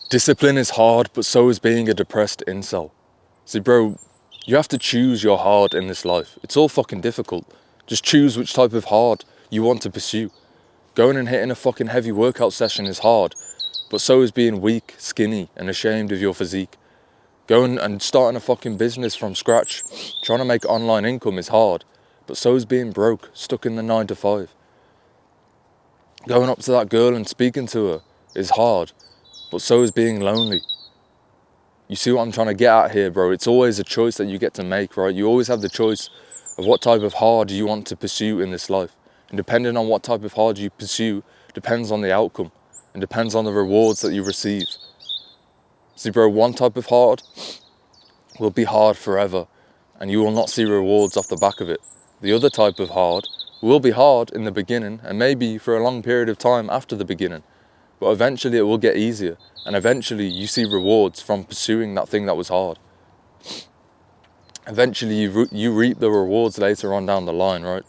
Discipline is hard, but so is being a depressed incel. See, bro, you have to choose your hard in this life. It's all fucking difficult. Just choose which type of hard you want to pursue. Going and hitting a fucking heavy workout session is hard, but so is being weak, skinny, and ashamed of your physique. Going and starting a fucking business from scratch, trying to make online income is hard, but so is being broke, stuck in the 9 to 5. Going up to that girl and speaking to her is hard, but so is being lonely. You see what I'm trying to get at here, bro? It's always a choice that you get to make, right? You always have the choice of what type of hard you want to pursue in this life. And depending on what type of hard you pursue, depends on the outcome and depends on the rewards that you receive. See, bro, one type of hard will be hard forever and you will not see rewards off the back of it. The other type of hard will be hard in the beginning and maybe for a long period of time after the beginning. But eventually it will get easier and eventually you see rewards from pursuing that thing that was hard. Eventually you reap the rewards later on down the line, right?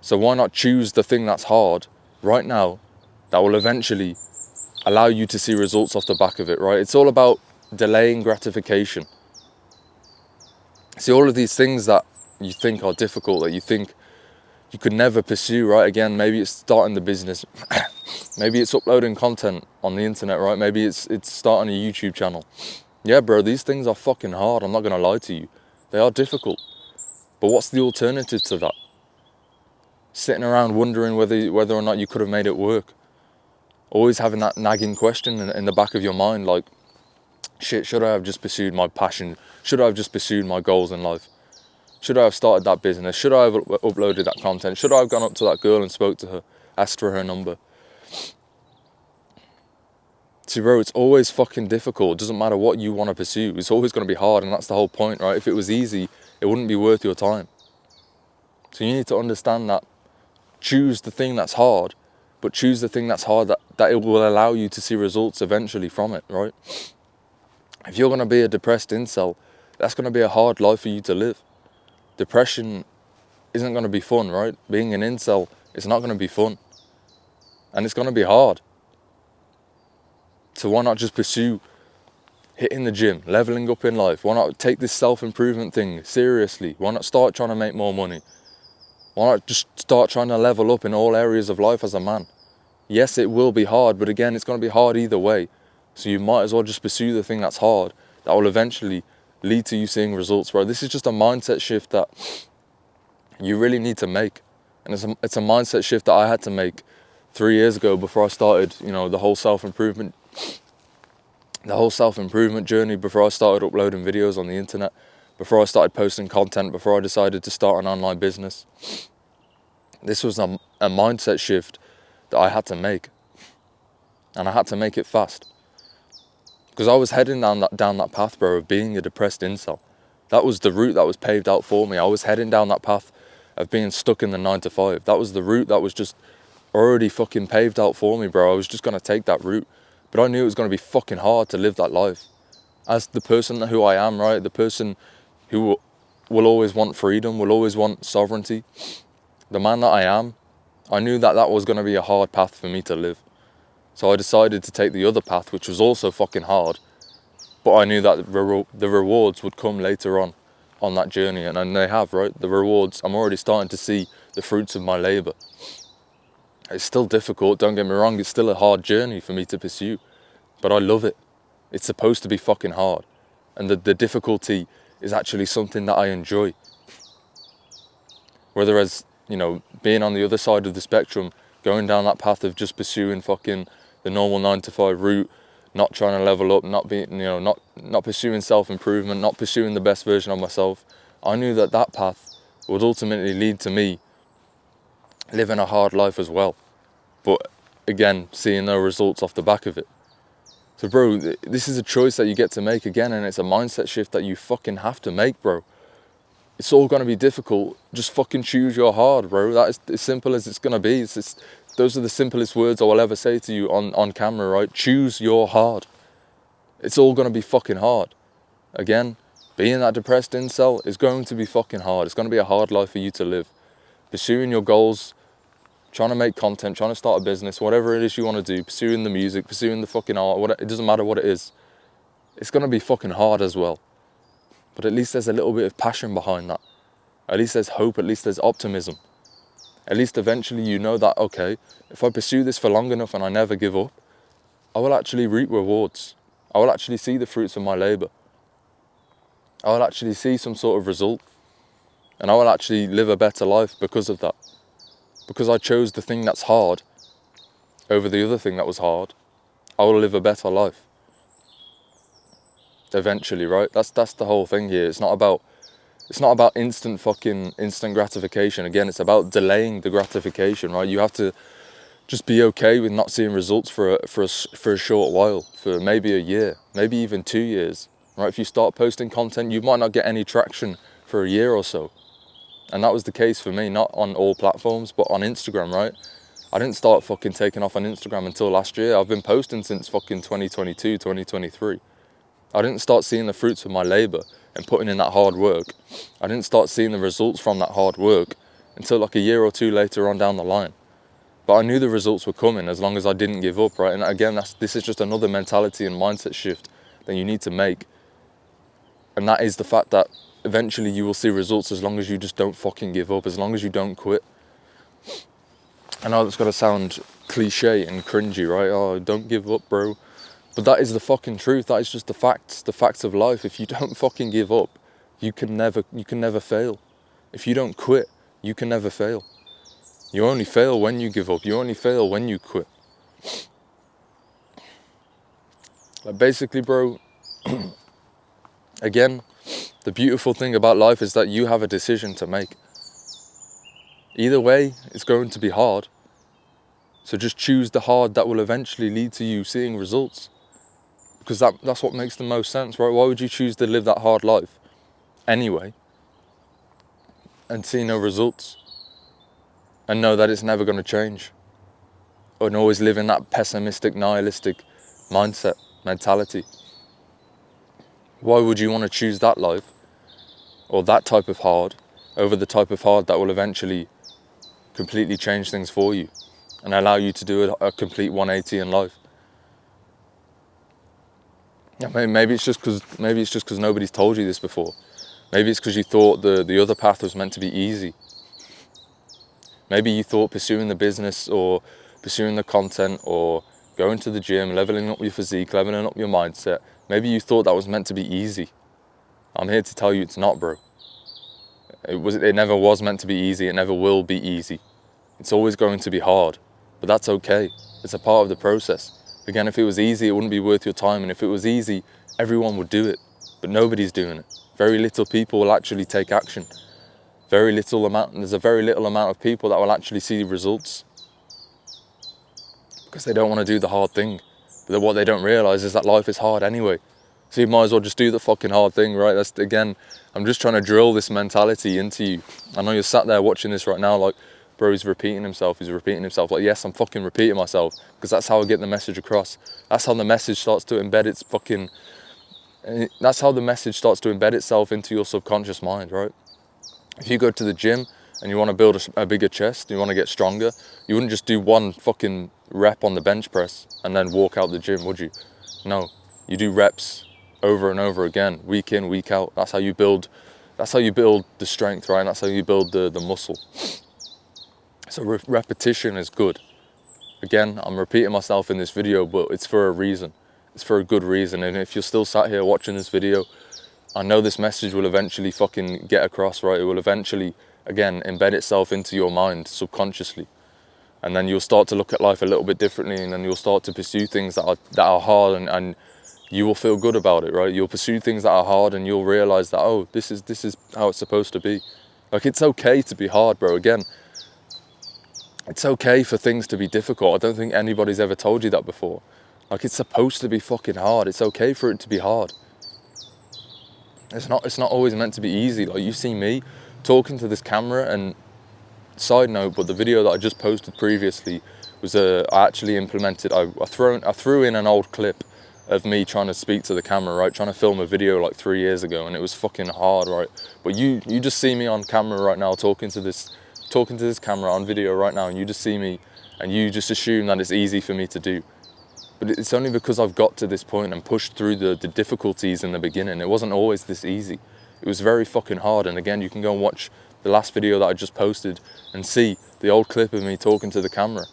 So why not choose the thing that's hard right now that will eventually allow you to see results off the back of it, right? It's all about delaying gratification. See, all of these things that you think are difficult, that you think you could never pursue, right? Again, maybe it's starting the business. Maybe it's uploading content on the internet, right? Maybe it's starting a YouTube channel. Yeah, bro, these things are fucking hard. I'm not going to lie to you. They are difficult. But what's the alternative to that? Sitting around wondering whether or not you could have made it work. Always having that nagging question in the back of your mind, like, shit, should I have just pursued my passion? Should I have just pursued my goals in life? Should I have started that business? Should I have uploaded that content? Should I have gone up to that girl and spoke to her, asked for her number? See, bro, it's always fucking difficult. It doesn't matter what you want to pursue. It's always going to be hard, and that's the whole point, right? If it was easy, it wouldn't be worth your time. So you need to understand that. Choose the thing that's hard, but choose the thing that's hard that it will allow you to see results eventually from it, right? If you're going to be a depressed incel, that's going to be a hard life for you to live. Depression isn't going to be fun, right? Being an incel, it's not going to be fun. And it's going to be hard. So why not just pursue hitting the gym, leveling up in life? Why not take this self-improvement thing seriously? Why not start trying to make more money? Why not just start trying to level up in all areas of life as a man? Yes, it will be hard, but again, it's going to be hard either way. So you might as well just pursue the thing that's hard, that will eventually lead to you seeing results, bro. This is just a mindset shift that you really need to make. And it's a mindset shift that I had to make 3 years ago before I started, the whole self-improvement journey, before I started uploading videos on the internet, before I started posting content, before I decided to start an online business. This was a mindset shift that I had to make. And I had to make it fast. Because I was heading down that path, bro, of being a depressed incel. That was the route that was paved out for me. I was heading down that path of being stuck in the 9 to 5. That was the route that was just already fucking paved out for me, bro. I was just going to take that route. But I knew it was going to be fucking hard to live that life. As the person who I am, right? The person who will always want freedom, will always want sovereignty. The man that I am, I knew that was going to be a hard path for me to live. So I decided to take the other path, which was also fucking hard. But I knew that the rewards would come later on that journey. And they have, right? The rewards, I'm already starting to see the fruits of my labour. It's still difficult, don't get me wrong. It's still a hard journey for me to pursue. But I love it. It's supposed to be fucking hard. And the difficulty is actually something that I enjoy. Whereas, being on the other side of the spectrum, going down that path of just pursuing fucking the normal 9 to 5 route, not trying to level up, not being, not pursuing self-improvement, not pursuing the best version of myself. I knew that path would ultimately lead to me living a hard life as well. But again, seeing no results off the back of it. So bro, this is a choice that you get to make again, and it's a mindset shift that you fucking have to make, bro. It's all going to be difficult. Just fucking choose your hard, bro. That is as simple as it's going to be. Those are the simplest words I will ever say to you on camera, right? Choose your hard. It's all going to be fucking hard. Again, being that depressed incel is going to be fucking hard. It's going to be a hard life for you to live. Pursuing your goals trying to make content, trying to start a business, whatever it is you want to do, pursuing the music, pursuing the fucking art, it doesn't matter what it is. It's going to be fucking hard as well. But at least there's a little bit of passion behind that. At least there's hope, at least there's optimism. At least eventually you know that, okay, if I pursue this for long enough and I never give up, I will actually reap rewards. I will actually see the fruits of my labour. I will actually see some sort of result. And I will actually live a better life because of that. Because I chose the thing that's hard over the other thing that was hard, I will live a better life. Eventually, right? That's the whole thing here. It's not about instant gratification. Again, it's about delaying the gratification, right? You have to just be okay with not seeing results for a short while, for maybe a year, maybe even 2 years, right? If you start posting content, you might not get any traction for a year or so. And that was the case for me, not on all platforms, but on Instagram, right? I didn't start fucking taking off on Instagram until last year. I've been posting since fucking 2022, 2023. I didn't start seeing the fruits of my labour and putting in that hard work. I didn't start seeing the results from that hard work until like a year or two later on down the line. But I knew the results were coming as long as I didn't give up, right? And again, this is just another mentality and mindset shift that you need to make. And that is the fact that eventually you will see results as long as you just don't fucking give up, as long as you don't quit. I know that's got to sound cliche and cringy, right? Oh, don't give up, bro. But that is the fucking truth. That is just the facts of life. If you don't fucking give up, you can never fail. If you don't quit, you can never fail. You only fail when you give up. You only fail when you quit. Like basically, bro, again, the beautiful thing about life is that you have a decision to make. Either way, it's going to be hard. So just choose the hard that will eventually lead to you seeing results. Because that's what makes the most sense, right? Why would you choose to live that hard life anyway and see no results and know that it's never going to change? And always live in that pessimistic, nihilistic mentality. Why would you want to choose that life or that type of hard over the type of hard that will eventually completely change things for you and allow you to do a complete 180 in life? Yeah, maybe it's just because nobody's told you this before. Maybe it's because you thought the other path was meant to be easy. Maybe you thought pursuing the business or pursuing the content or going to the gym, leveling up your physique, leveling up your mindset, maybe you thought that was meant to be easy. I'm here to tell you it's not, bro. It never was meant to be easy. It never will be easy. It's always going to be hard, but that's okay. It's a part of the process. Again, if it was easy, it wouldn't be worth your time. And if it was easy, everyone would do it, but nobody's doing it. Very little people will actually take action. There's a very little amount of people that will actually see results because they don't want to do the hard thing. But what they don't realize is that life is hard anyway. So you might as well just do the fucking hard thing, right? I'm just trying to drill this mentality into you. I know you're sat there watching this right now like, bro, he's repeating himself. Like, yes, I'm fucking repeating myself because that's how I get the message across. That's how the message starts to embed itself into your subconscious mind, right? If you go to the gym and you want to build a bigger chest, you want to get stronger, you wouldn't just do one fucking rep on the bench press and then walk out the gym, would you? No, you do reps over and over again, week in, week out. That's how you build the strength, right? That's how you build the muscle. So repetition is good. Again, I'm repeating myself in this video, but it's for a reason. It's for a good reason. And if you're still sat here watching this video, I know this message will eventually fucking get across, right? It will eventually, again, embed itself into your mind subconsciously. And then you'll start to look at life a little bit differently, and then you'll start to pursue things that are hard, and you will feel good about it, right? You'll pursue things that are hard and you'll realize that, oh, this is how it's supposed to be. Like, it's okay to be hard, bro. Again, it's okay for things to be difficult. I don't think anybody's ever told you that before. Like, it's supposed to be fucking hard. It's okay for it to be hard. It's not always meant to be easy. Like, you see me talking to this camera, and side note, but the video that I just posted previously was I actually implemented, I threw in an old clip of me trying to speak to the camera, right? Trying to film a video like 3 years ago, and it was fucking hard, right? But you just see me on camera right now talking to this talking to this camera on video right now and you just see me and you just assume that it's easy for me to do. But it's only because I've got to this point and pushed through the difficulties in the beginning. It wasn't always this easy. It was very fucking hard. And again, you can go and watch the last video that I just posted and see the old clip of me talking to the camera.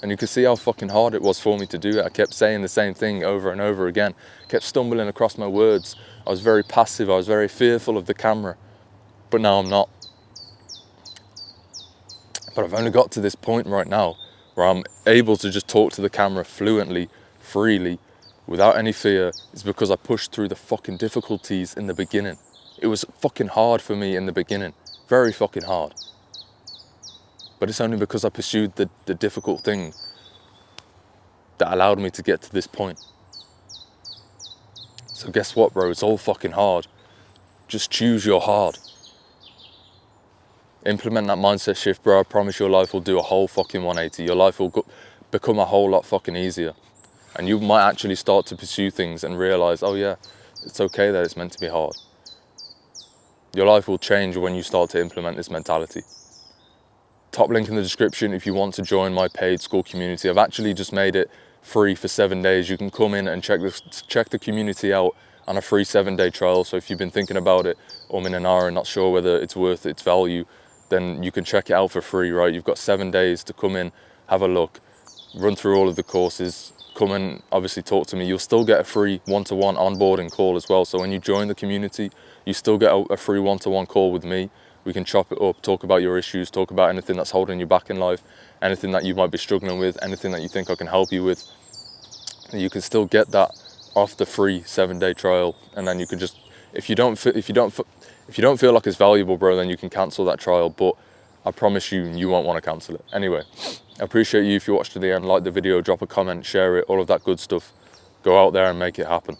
And you can see how fucking hard it was for me to do it. I kept saying the same thing over and over again. Kept stumbling across my words. I was very passive. I was very fearful of the camera. But now I'm not. But I've only got to this point right now where I'm able to just talk to the camera fluently, freely, without any fear. It's because I pushed through the fucking difficulties in the beginning. It was fucking hard for me in the beginning. Very fucking hard. But it's only because I pursued the difficult thing that allowed me to get to this point. So guess what, bro? It's all fucking hard. Just choose your hard. Implement that mindset shift, bro. I promise your life will do a whole fucking 180. Your life will become a whole lot fucking easier. And you might actually start to pursue things and realize, oh yeah, it's okay that it's meant to be hard. Your life will change when you start to implement this mentality. Top link in the description if you want to join my paid school community. I've actually just made it free for 7 days. You can come in and check the community out on a free 7-day trial. So if you've been thinking about it, in an hour and not sure whether it's worth its value, then you can check it out for free, right? You've got 7 days to come in, have a look, run through all of the courses, come and obviously talk to me. You'll still get a free one-to-one onboarding call as well. So when you join the community, you still get a free one-to-one call with me. We can chop it up, talk about your issues, talk about anything that's holding you back in life, anything that you might be struggling with, anything that you think I can help you with. You can still get that off the free 7-day trial, and then you can just, if you don't feel like it's valuable, bro, then you can cancel that trial. But I promise you won't want to cancel it. Anyway, I appreciate you if you watched to the end. Like the video, drop a comment, share it, all of that good stuff. Go out there and make it happen.